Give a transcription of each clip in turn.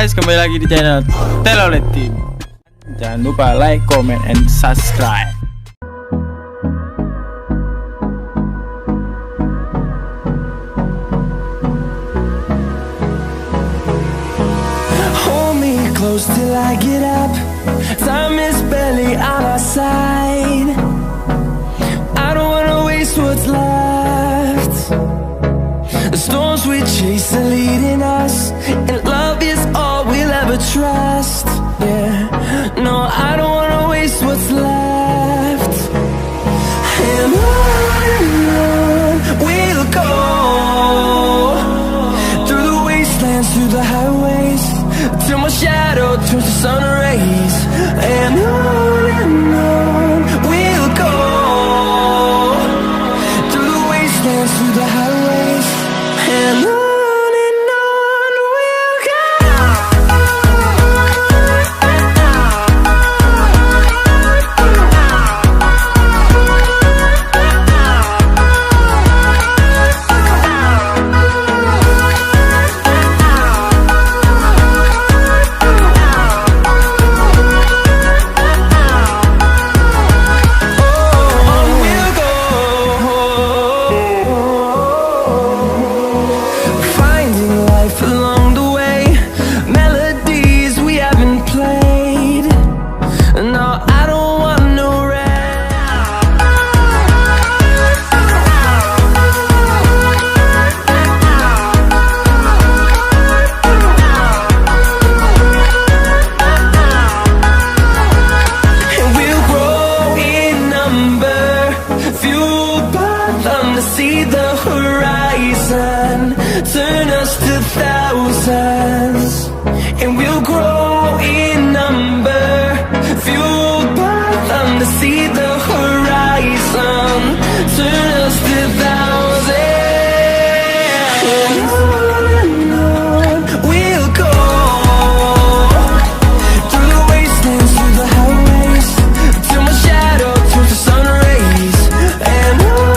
guys, kembali lagi di channel Telolet Team. Jangan lupa like, comment, and subscribe. Hold me close till I get up. Time is barely on our side. I don't wanna waste what's left. The storms we chase are leading us, and love is all we'll ever trust. Yeah, no, I don't wanna waste what's left. And on we'll go, through the wastelands, through the highways, till my shadow turns to sun rays. And on we'll go, through the wastelands, through the highways, and on we'll go. See the horizon, turn us to thousands, and we'll grow in number, fueled by them to see the horizon, turn us to thousands, and on we'll go, through the wastelands, through the highways, till my shadow turns to sun rays, and on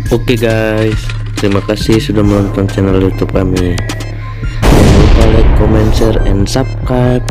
Oke guys, terima kasih sudah menonton channel YouTube kami. Jangan lupa like, comment, share, and subscribe.